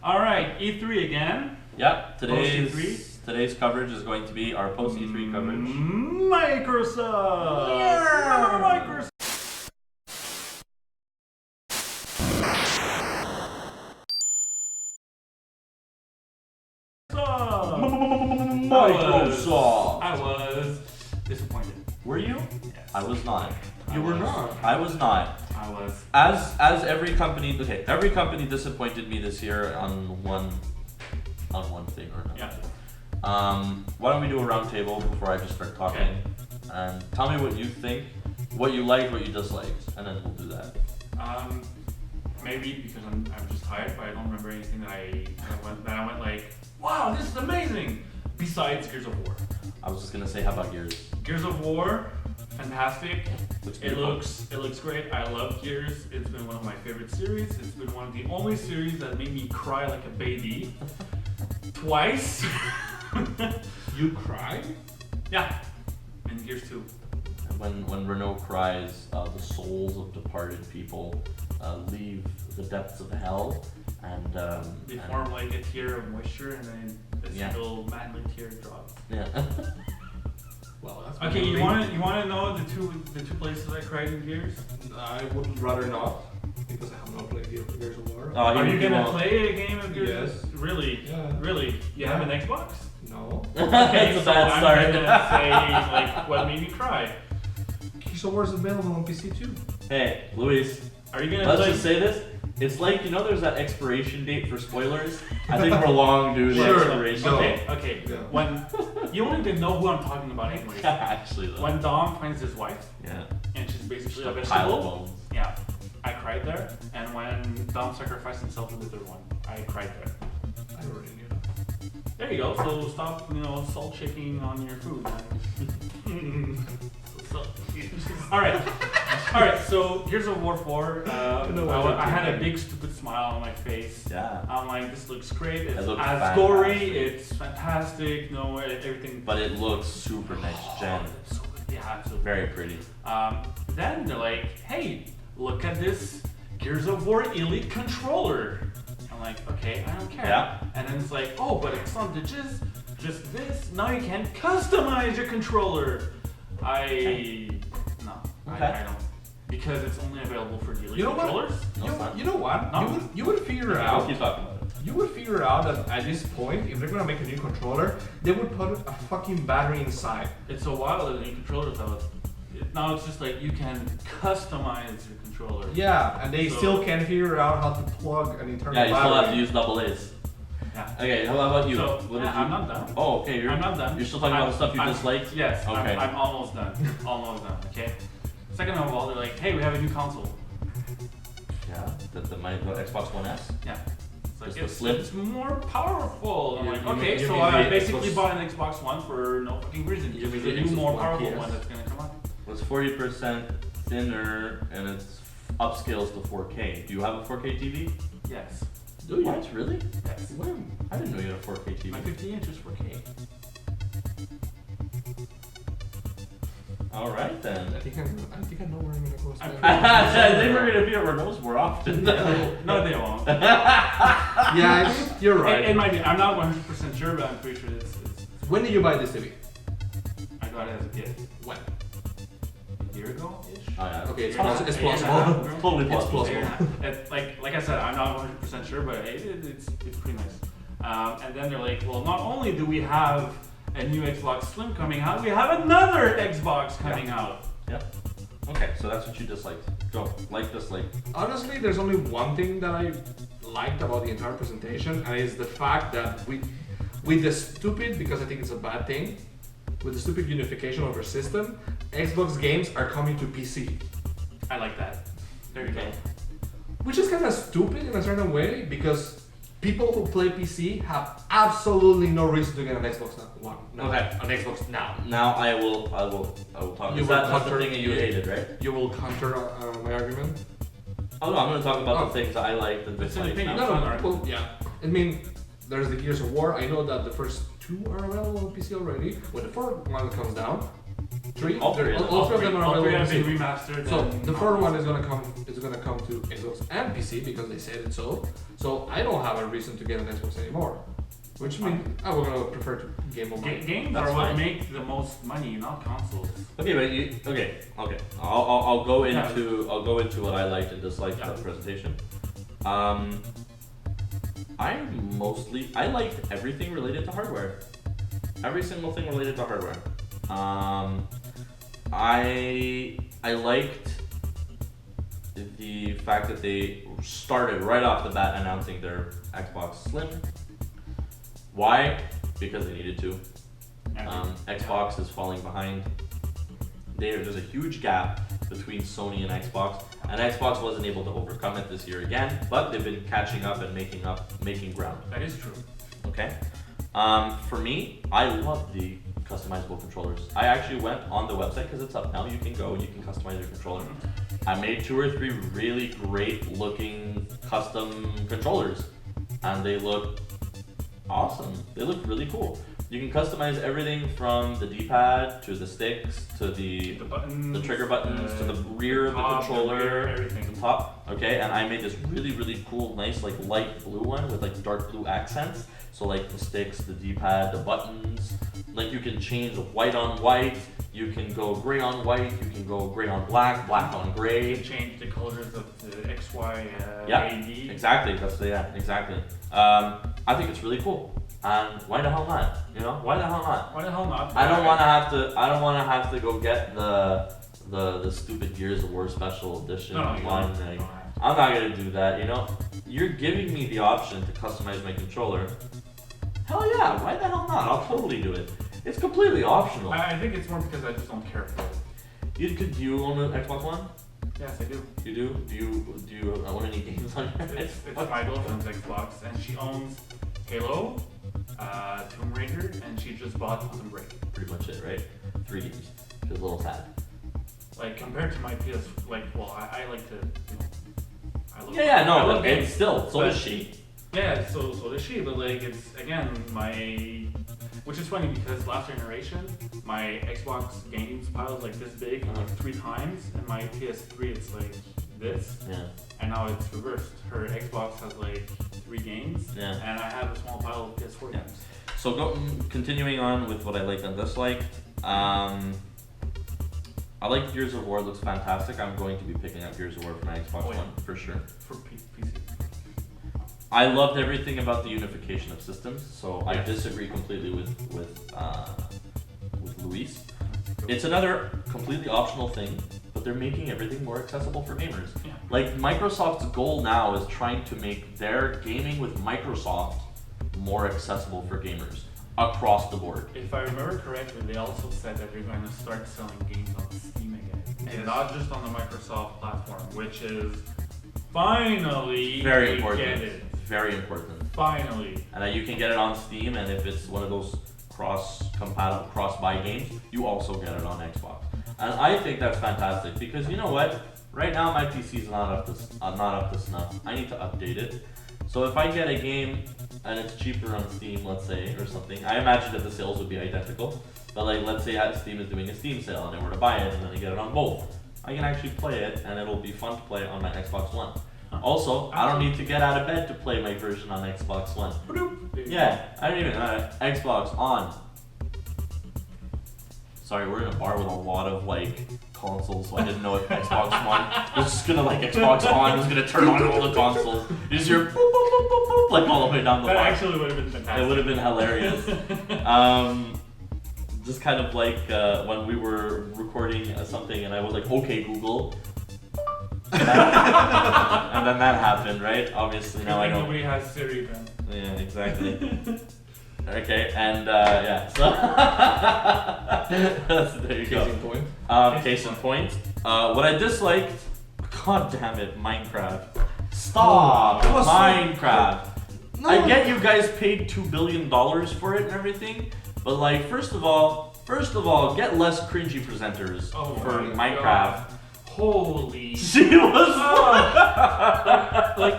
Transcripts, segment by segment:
All right, E3 again. Yep, Post-E3? today's coverage is going to be our post-E3 coverage. Microsoft! Yeah! Microsoft! Microsoft! I was disappointed. Were you? Yes. I was not. You were not. I was not. I was. As every company, every company disappointed me this year on one thing or another. Yeah. Why don't we do a round table before I just start talking? Okay. And tell me what you think, what you liked, what you disliked, and then we'll do that. Maybe because I'm just tired, but I don't remember anything that I went like, wow, this is amazing. Besides Gears of War. I was just gonna say, how about Gears? Gears of War, fantastic. Looks It beautiful. looks great. I love Gears. It's been one of my favorite series. It's been one of the only series that made me cry like a baby. Twice. You cried? Yeah. And Gears 2. When Renault cries, the souls of departed people leave the depths of hell, and They form like a tear of moisture, and then a single manly tear drops. yeah. Well, that's Okay, you want to know the two places I cried in Gears? I would rather not, because I have not played Gears of War. Are you gonna play a game of Gears? Yes. Really? Yeah. Really? You have an Xbox? No. Okay, That's a so bad I'm start. gonna say like what made me cry. Gears of War is available on PC too. Hey, Luis. Are you gonna Let's play? just say this. It's like, there's that expiration date for spoilers. I think we're long due to the Sure. expiration No. date. Okay. Yeah. When you don't even know who I'm talking about, anyways. Actually, though. When Dom finds his wife, Yeah. and she's basically a Just a pile of vegetable. bones. Yeah, I cried there. And when Dom sacrificed himself in the third one, I cried there. I already knew that. There you go. So stop, salt shaking on your food. All right. So Gears of War 4. I had a big stupid smile on my face. Yeah. I'm like, this looks great. It's looks as gory. fantastic. It's fantastic. Everything. But it looks super next gen. It's so good. Yeah, absolutely. Very pretty. Then they're like, hey, look at this Gears of War Elite controller. I'm like, okay, I don't care. Yeah. And then it's like, oh, but it's not just this. Now you can customize your controller. No, Okay. I don't. Because it's only available for the Elite You know what? controllers. You know what? No. You would figure We'll out. keep talking about it. You would figure out that at this point, if they're gonna make a new controller, they would put a fucking battery inside. It's a while that the new controllers have. Now it's just like you can customize your controller. Yeah, and they So- still can't figure out how to plug an internal Yeah, you battery. still have to use double A's. Yeah. Okay, how about you? So, What did yeah, you? I'm not done. Oh, okay. I'm not done. You're still talking about the stuff you I'm- disliked? Yes, Okay. I'm almost done. Almost done, okay? Second of all, they're like, hey, we have a new console. Yeah. The Xbox One S. Yeah. It's like, Just the it's, Slim? it's more powerful. I'm You- like, you okay, mean- you so mean I the basically Xbox- bought an Xbox One for no fucking reason. You Because mean there's a the new, more Xbox One powerful PS? one that's gonna come out. It's 40% thinner and it's upscales to 4K. Do you have a 4K TV? Yes. Do you? What? Really? Yes. When? I didn't know you had a 4K TV. My 50 inches 4K. All right then. I think I know where I'm gonna go spend. I think we're gonna be at Renault's more often. No, they won't. Yeah, you're right. It might be. I'm not 100% sure, but I'm pretty sure it's When did you buy this TV? I got it as a gift. When? A year ago-ish? Oh, yeah. Okay, it's Yeah. possible. It's Yeah. possible. Yeah. Totally It's possible. possible. Like I said, I'm not 100% sure, but it's pretty nice. And then they're like, well, not only do we have a new Xbox Slim coming out, we have another Xbox coming out. Yep. Okay, so that's what you disliked. Go. Like, dislike. Honestly, there's only one thing that I liked about the entire presentation, and it's the fact that with the stupid, because I think it's a bad thing, with the stupid unification of our system, Xbox games are coming to PC. I like that. There you go. Which is kind of stupid in a certain way, because people who play PC have absolutely no reason to get an Xbox One. No, Okay. an Xbox now. Now I will talk. You Is will that's the counter- thing that you hated, right? You will counter my argument? Oh no, I'm gonna talk about Oh. the things I liked and It's an disliked. opinion. now. Well, yeah. I mean, there's the Gears of War. I know that the first two are available on PC already. When the fourth one comes down, Three? All three of them. All three of them are All three available have on been PC. remastered. So and the third one is gonna come to Xbox and PC because they said it so. So I don't have a reason to get an Xbox anymore. Which means I would prefer to game on my Games That's are what fine. make the most money, not consoles. Okay, but okay. I'll go into what I liked and disliked about the presentation. I liked everything related to hardware. Every single thing related to hardware. I liked the fact that they started right off the bat announcing their Xbox Slim. Why? Because they needed to. Xbox is falling behind. There's a huge gap between Sony and Xbox, and Xbox wasn't able to overcome it this year again, but they've been catching up and making ground. That is true. Okay. For me, I love the customizable controllers. I actually went on the website because it's up now. You can go and you can customize your controller. I made 2 or 3 really great looking custom controllers, and they look awesome. They look really cool. You can customize everything from the D-pad to the sticks to the buttons, the trigger buttons to the rear of the top, controller, the rear, everything. the top. Okay, and I made this really cool, nice like light blue one with like dark blue accents. So like the sticks, the D-pad, the buttons. Like you can change white on white. You can go gray on white. You can go gray on black, black on You gray. can change the colors of the X, Y, Yeah, A, D. exactly. Exactly. I think it's really cool. And why the hell not? You know, why the hell not? Why the hell not? I don't want to have to go get the stupid Gears of War special edition No, you one. don't. Like, You don't have to. I'm not gonna do that. You know, you're giving me the option to customize my controller. Hell yeah! Why the hell not? I'll totally do it. It's completely optional. I think it's more because I just don't care for it. Do you own an Xbox One? Yes, I do. You do? Do you own any games on your It's Xbox? my girlfriend's Xbox, and she owns Halo, Tomb Raider, and she just bought Quantum Break. Pretty much it, right? 3 games. Which is a little sad. Like compared to my PS, I like to, I love. Yeah, I no, love but games. it's still, so But- is she. Yeah, so does she, but like it's again which is funny because last generation my Xbox games pile is like this big, like 3 times, and my PS3 it's like this, Yeah. and now it's reversed. Her Xbox has like 3 games, Yeah. and I have a small pile of PS4 Yeah. games. So continuing on with what I liked and disliked, I like Gears of War. It looks fantastic. I'm going to be picking up Gears of War for my Xbox Oh, yeah. One for sure. For PC. I loved everything about the unification of systems. So I Yes. disagree completely with Luis. It's another completely optional thing, but they're making everything more accessible for gamers. Yeah. Like Microsoft's goal now is trying to make their gaming with Microsoft more accessible for gamers across the board. If I remember correctly, they also said that they're going to start selling games on Steam again, Yes. and not just on the Microsoft platform, which is finally Very we important. Get it. Very important. Finally. And you can get it on Steam, and if it's one of those cross-compatible, cross-buy games, you also get it on Xbox. And I think that's fantastic because you know what? Right now my PC is not up to snuff. I need to update it. So if I get a game and it's cheaper on Steam, let's say, or something, I imagine that the sales would be identical. But like, let's say Steam is doing a Steam sale and I were to buy it and then I get it on both. I can actually play it and it'll be fun to play on my Xbox One. Also, I don't need to get out of bed to play my version on Xbox One. Yeah, I don't even Xbox on. Sorry, we're in a bar with a lot of like consoles, so I didn't know if Xbox One was just gonna like Xbox on was gonna turn on all the consoles. You just hear boop boop boop boop boop like all the way down the That bar. actually would have been fantastic. It would have been hilarious. Just kind of like when we were recording something and I was like, okay, Google. And then that happened, right? Obviously, now I don't. Nobody has Siri then. Yeah, exactly. Okay, and yeah, so there you Case go. in point. Case in point. What I disliked, god damn it, Minecraft. Stop, It was so- Minecraft. No. I get you guys paid $2 billion for it and everything, but like, first of all, get less cringy presenters Oh for my Minecraft. God. Holy. She was like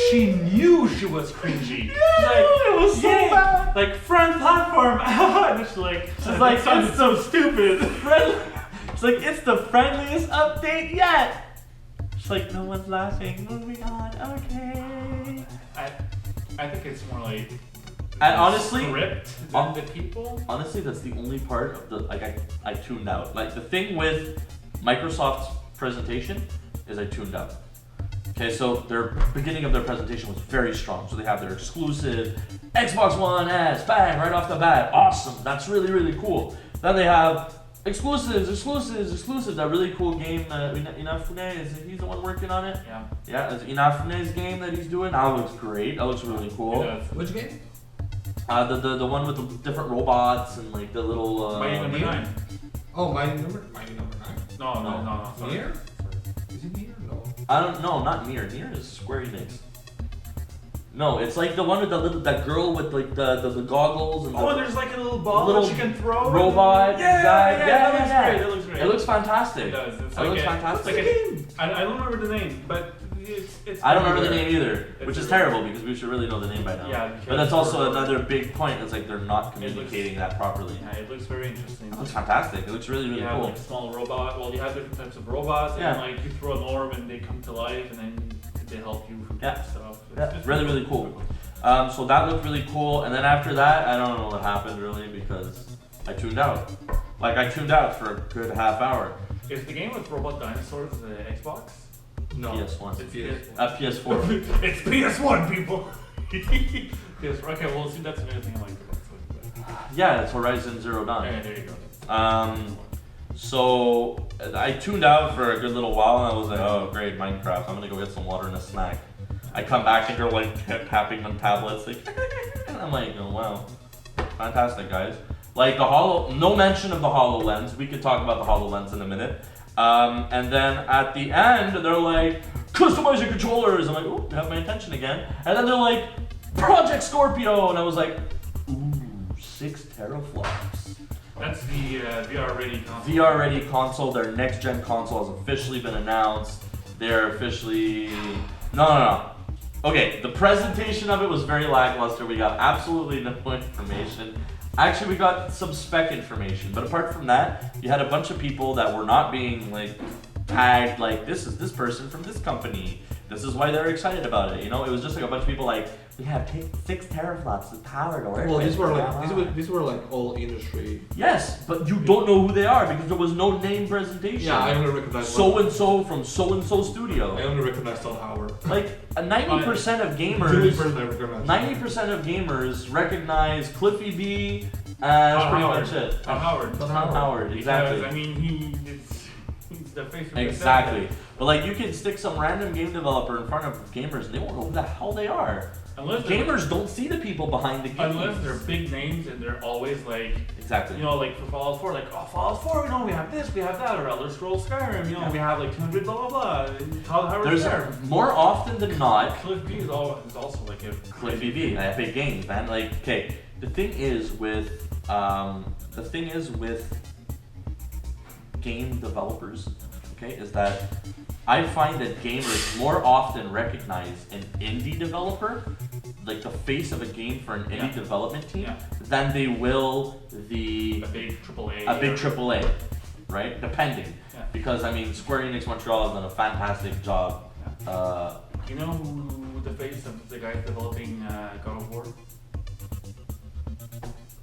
she knew she was cringy. Yeah, She's like, it was so "Yay, bad." like front platform. And she's like, like, sounded so stupid. It's like, it's the friendliest update yet. She's like, no one's laughing. Moving on. Okay. I think it's more like And honestly, script than the people. Honestly, that's the only part of the like I tuned out. Like the thing with Microsoft's presentation is I tuned out. Okay, so their beginning of their presentation was very strong. So they have their exclusive Xbox One S, bang, right off the bat. Awesome. That's really, really cool. Then they have exclusives. That really cool game. Inafune, he's the one working on it? Yeah. Yeah, it's Inafune's game that he's doing. That looks great. That looks really cool. Which game? The one with the different robots and like the little. Mighty number 9. Oh, Mighty number 9. No. Sorry. Nier? Is it Nier? No. I don't know, not Nier. Nier is Square Enix. No, it's like the one with that girl with like the goggles and the Oh, there's like a little ball little that she can throw. robot Yeah, guy. that looks great. That looks great. It looks fantastic. It does. It's It like looks a, fantastic. It's like I don't remember the name, but it's. I don't remember the everywhere. name either, It's which is everywhere. terrible because we should really know the name by now. Yeah, but because that's also we're- another big point. It's like they're not It looks- communicating that properly. Yeah, it looks very interesting. It looks fantastic. It looks really, really You have cool. like a small robot. Well, you have different types of robots, and Yeah. like you throw an orb and they come to life, and then they help you from Yeah. stuff. Yeah, It's really, really cool. So that looked really cool, and then after that, I don't know what happened really because I tuned out. Like I tuned out for a good half hour. Is the game with robot dinosaurs the Xbox? No. PS1. It's PS1. PS4. It's PS1, people. PS4. Okay, well, see, that's another thing I like about Sony. Yeah, it's Horizon Zero But... Dawn. Yeah, there you go. So I tuned out for a good little while, and I was like, oh great, Minecraft. I'm gonna go get some water and a snack. I come back and they're like tapping on tablets, like, and I'm like, oh wow, fantastic guys. Like no mention of the HoloLens. We could talk about the HoloLens in a minute. And then at the end, they're like, customize your controllers. I'm like, oh, you have my attention again. And then they're like, Project Scorpio, and I was like, ooh, 6 teraflops. That's the VR ready console. VR ready console. Their next gen console has officially been announced. They're officially no. Okay, the presentation of it was very lackluster. We got absolutely no information. Actually, we got some spec information, but apart from that, you had a bunch of people that were not being like tagged like this is this person from this company. This is why they're excited about it. You know, it was just like a bunch of people like we have 6 teraflops of power to work Well, with. these were like all industry. Yes, but you don't know who they are because there was no name presentation. Yeah, I only recognize so and so from so and so studio. I only recognize Todd Howard. Like 90% of The only gamers, person I recognize. 90% of gamers recognize Cliffy B as Todd pretty Howard. much it. Todd Howard. Tom Howard, exactly. Because, I mean, he's the face of Exactly. But like you can stick some random game developer in front of gamers and they won't know who the hell they are. Unless they're- Gamers don't see the people behind the games. Unless they're big names and they're always like, Exactly. you know, like for Fallout 4, like, oh, Fallout 4, you know, we have this, we have that, or Elder Scrolls Skyrim, you know, Yeah. we have like 200 blah blah blah. And Todd Howard's There's there. more often than not Cliff B is also like a Cliffy B, Epic Games, man. Like, okay, the thing is with game developers, okay, is that I find that gamers more often recognize an indie developer, like the face of a game for an indie Yeah. development team, Yeah. than they will the a big AAA. a big AAA, right? Depending, Yeah. because I mean, Square Enix Montreal has done a fantastic job. You know who the face of the guys developing God of War?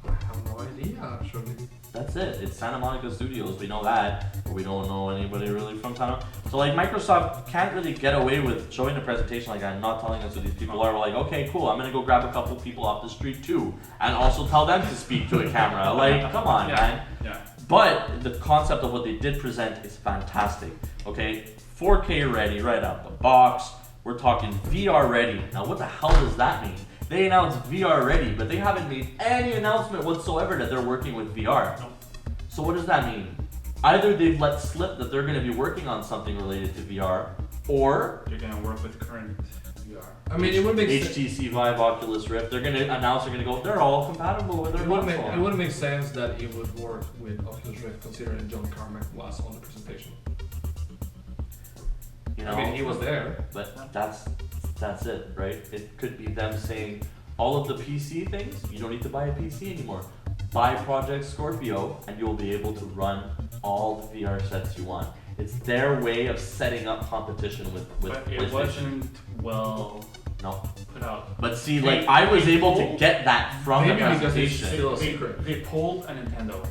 I have no idea, actually. That's it. It's Santa Monica Studios. We know that, but we don't know anybody really from Santa. So like Microsoft can't really get away with showing a presentation like that and not telling us who these people are. We're like, okay, cool. I'm gonna go grab a couple people off the street too, and also tell them to speak to a camera. Like, come on, man. Yeah. But the concept of what they did present is fantastic. Okay, 4K ready right out the box. We're talking VR ready. Now, what the hell does that mean? They announced VR ready, but they haven't made any announcement whatsoever that they're working with VR. Nope. So what does that mean? Either they've let slip that they're going to be working on something related to VR, or You're gonna work with current VR. I mean, it would make sense. HTC Vive, Oculus Rift. They're going to announce. They're going to go. They're all compatible with their It wouldn't console. make sense that it would work with Oculus Rift, considering John Carmack was on the presentation. You know, I mean, he was there. but that's That's it, right? It could be them saying all of the PC things, you don't need to buy a PC anymore. Buy Project Scorpio and you'll be able to run all the VR sets you want. It's their way of setting up competition with But PlayStation. it wasn't well No. put out. But see, like, I was able to get that from the Maybe because it's presentation. still a secret. They pulled a Nintendo.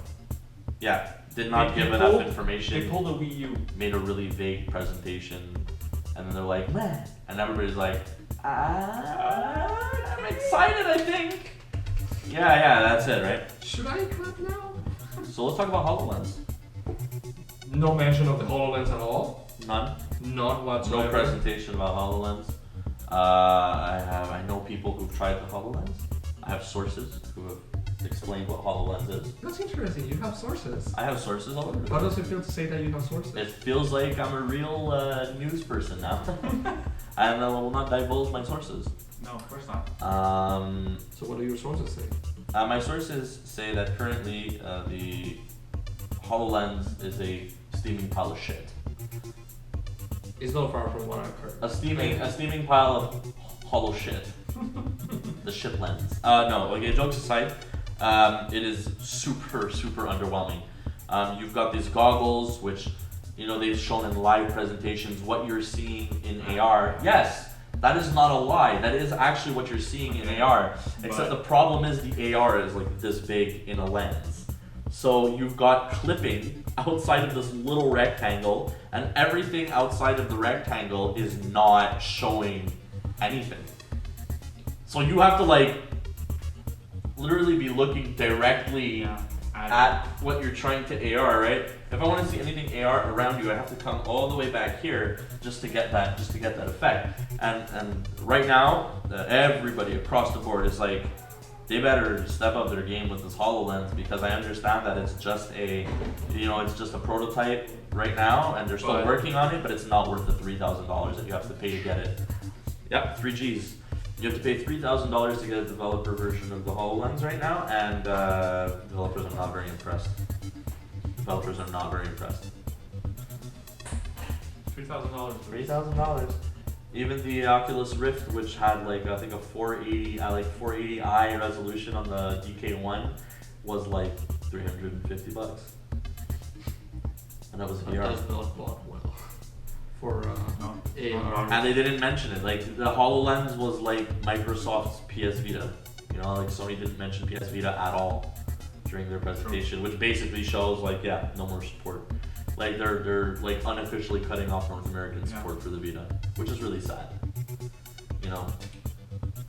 Yeah, did not They give enough pulled- information. They pulled a Wii U. Made a really vague presentation, and then they're like, meh. And everybody's like, I'm excited, I think. Yeah, that's it, right? Should I clap now? So let's talk about HoloLens. No mention of the HoloLens at all. None. Not whatsoever. No presentation about HoloLens. I know people who've tried the HoloLens. I have sources who have explained what HoloLens is. That's interesting. You have sources. I have sources all over. How does it feel to say that you have sources? It feels like I'm a real news person now. And I will not divulge my sources. No, of course not. So what do your sources say? My sources say that currently the HoloLens is a steaming pile of shit. It's not far from what I've heard. A steaming pile of hollow shit. The shit lens. No, okay, jokes aside, it is super underwhelming. You've got these goggles, which, you know, they've shown in live presentations what you're seeing in AR. Yes, that is not a lie. That is actually what you're seeing in AR. Except the problem is the AR is like this big in a lens. So you've got clipping outside of this little rectangle, and everything outside of the rectangle is not showing anything. So you have to like literally be looking directly at what you're trying to AR, right? If I want to see anything AR around you, I have to come all the way back here just to get that effect. And right now, everybody across the board is like, they better step up their game with this HoloLens, because I understand that it's just a prototype right now, and they're still working on it, but it's not worth the $3,000 that you have to pay to get it. Yep, 3Gs. You have to pay $3,000 to get a developer version of the HoloLens right now, and developers are not very impressed. $3,000. $3,000. Even the Oculus Rift, which had like I think a 480i resolution on the DK1, was like $350, and that was That VR. does not bode well for AR. And they didn't mention it. Like the HoloLens was like Microsoft's PS Vita. You know, like Sony didn't mention PS Vita at all during their presentation, which basically shows like, yeah, no more support. Like they're like unofficially cutting off North American support for the Vita, which is really sad. You know,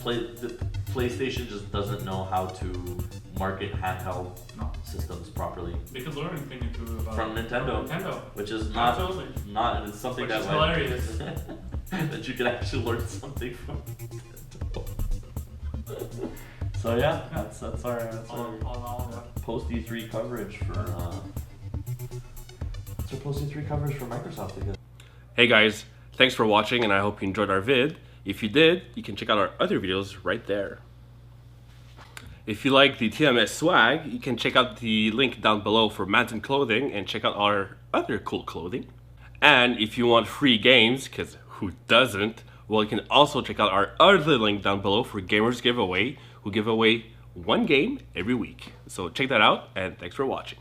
PlayStation just doesn't know how to market handheld systems properly. They could learn anything from Nintendo, which is Absolutely. not it's something Which that is like, hilarious. that you could actually learn something from Nintendo. So yeah, that's our Post-E3 coverage for Post-E3 coverage for Microsoft again. Hey guys, thanks for watching, and I hope you enjoyed our vid. If you did, you can check out our other videos right there. If you like the TMS swag, you can check out the link down below for Mountain Clothing and check out our other cool clothing. And if you want free games, because who doesn't, well, you can also check out our other link down below for Gamers Giveaway, who give away one game every week. So check that out, and thanks for watching.